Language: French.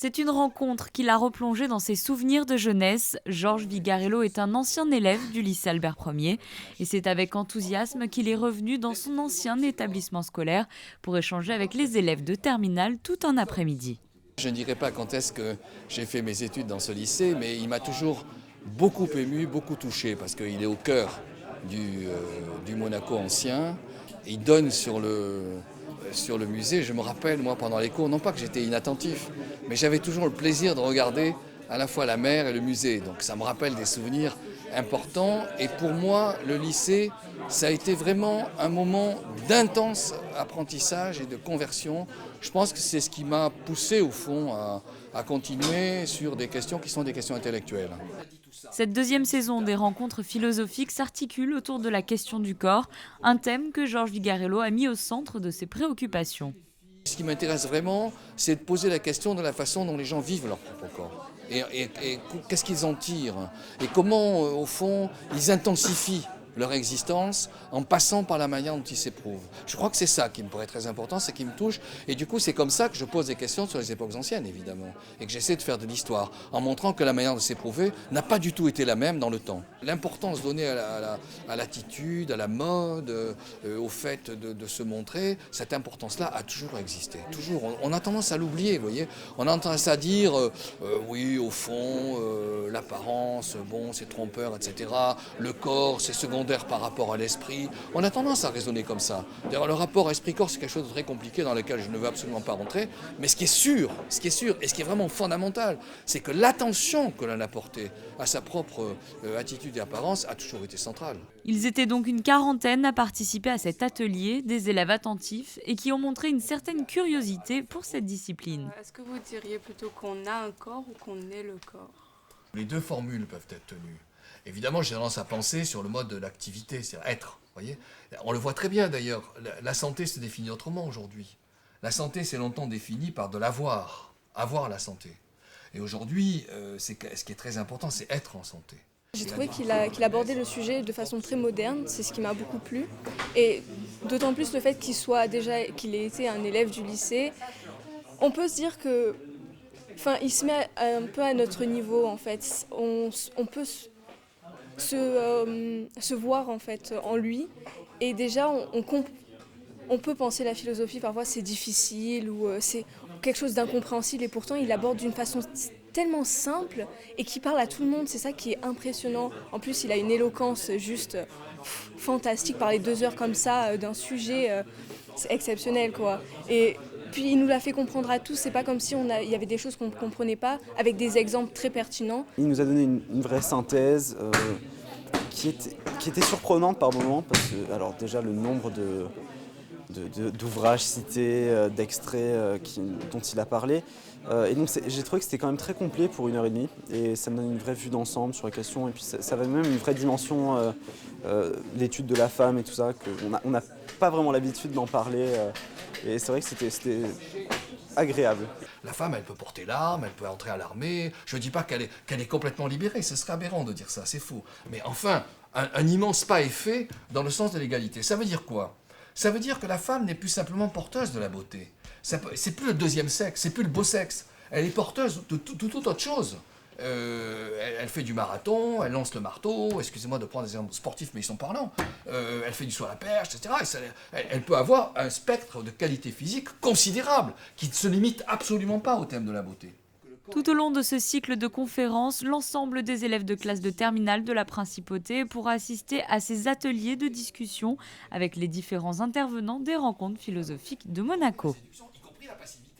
C'est une rencontre qui l'a replongé dans ses souvenirs de jeunesse. Georges Vigarello est un ancien élève du lycée Albert Ier et c'est avec enthousiasme qu'il est revenu dans son ancien établissement scolaire pour échanger avec les élèves de terminale tout un après-midi. Je ne dirais pas quand est-ce que j'ai fait mes études dans ce lycée, mais il m'a toujours beaucoup ému, beaucoup touché, parce qu'il est au cœur du Monaco ancien. Il donne sur le musée. Je me rappelle, moi, pendant les cours, non pas que j'étais inattentif, mais j'avais toujours le plaisir de regarder à la fois la mer et le musée. Donc ça me rappelle des souvenirs importants. Et pour moi, le lycée, ça a été vraiment un moment d'intense apprentissage et de conversion. Je pense que c'est ce qui m'a poussé, au fond, à continuer sur des questions qui sont des questions intellectuelles. Cette deuxième saison des rencontres philosophiques s'articule autour de la question du corps, un thème que Georges Vigarello a mis au centre de ses préoccupations. Ce qui m'intéresse vraiment, c'est de poser la question de la façon dont les gens vivent leur propre corps. Et qu'est-ce qu'ils en tirent? Et comment, au fond, ils intensifient leur existence en passant par la manière dont ils s'éprouvent. Je crois que c'est ça qui me paraît très important, c'est qui me touche. Et du coup, c'est comme ça que je pose des questions sur les époques anciennes, évidemment. Et que j'essaie de faire de l'histoire, en montrant que la manière de s'éprouver n'a pas du tout été la même dans le temps. L'importance donnée à l'attitude, à la mode, au fait de se montrer, cette importance-là a toujours existé. Toujours. On a tendance à l'oublier, vous voyez. On a tendance à dire, oui, au fond, l'apparence, bon, c'est trompeur, etc. Le corps, c'est secondaire par rapport à l'esprit. On a tendance à raisonner comme ça. D'ailleurs, le rapport esprit-corps, c'est quelque chose de très compliqué dans lequel je ne veux absolument pas rentrer. Mais ce qui est sûr, et ce qui est vraiment fondamental, c'est que l'attention que l'on a portée à sa propre attitude et apparence a toujours été centrale. Ils étaient donc une quarantaine à participer à cet atelier, des élèves attentifs et qui ont montré une certaine curiosité pour cette discipline. Est-ce que vous diriez plutôt qu'on a un corps ou qu'on est le corps? Les deux formules peuvent être tenues. Évidemment, j'ai tendance à penser sur le mode de l'activité, c'est-à-dire être. Voyez, on le voit très bien d'ailleurs, la santé se définit autrement aujourd'hui. La santé, c'est longtemps définie par de l'avoir, avoir la santé. Et aujourd'hui, ce qui est très important, c'est être en santé. J'ai trouvé qu'il abordait le sujet de façon très moderne, c'est ce qui m'a beaucoup plu. Et d'autant plus le fait qu'il ait été un élève du lycée, on peut se dire que, il se met un peu à notre niveau en fait. On peut se voir en fait en lui, et déjà on peut penser la philosophie parfois c'est difficile ou c'est quelque chose d'incompréhensible, et pourtant il aborde d'une façon tellement simple et qui parle à tout le monde. C'est ça qui est impressionnant. En plus il a une éloquence juste fantastique, parler 2 heures comme ça d'un sujet, c'est exceptionnel quoi. Et puis il nous l'a fait comprendre à tous, c'est pas comme si il y avait des choses qu'on ne comprenait pas, avec des exemples très pertinents. Il nous a donné une vraie synthèse qui était surprenante par moments, parce que alors déjà le nombre d'ouvrages cités, d'extraits dont il a parlé. Et donc j'ai trouvé que c'était quand même très complet pour 1h30, et ça me donne une vraie vue d'ensemble sur la question, et puis ça va même une vraie dimension, l'étude de la femme et tout ça, qu'on n'a pas vraiment l'habitude d'en parler, et c'est vrai que c'était agréable. La femme, elle peut porter l'arme, elle peut entrer à l'armée. Je ne dis pas qu'elle est complètement libérée, ce serait aberrant de dire ça, c'est faux. Mais enfin, un immense pas est fait dans le sens de l'égalité. Ça veut dire quoi? Ça veut dire que la femme n'est plus simplement porteuse de la beauté. C'est plus le deuxième sexe, c'est plus le beau sexe. Elle est porteuse de toute autre chose. Elle fait du marathon, elle lance le marteau, excusez-moi de prendre des exemples sportifs mais ils sont parlants, elle fait du saut à la perche, etc. Elle peut avoir un spectre de qualité physique considérable qui ne se limite absolument pas au thème de la beauté. Tout au long de ce cycle de conférences, l'ensemble des élèves de classe de terminale de la Principauté pourra assister à ces ateliers de discussion avec les différents intervenants des rencontres philosophiques de Monaco. Y compris la passivité.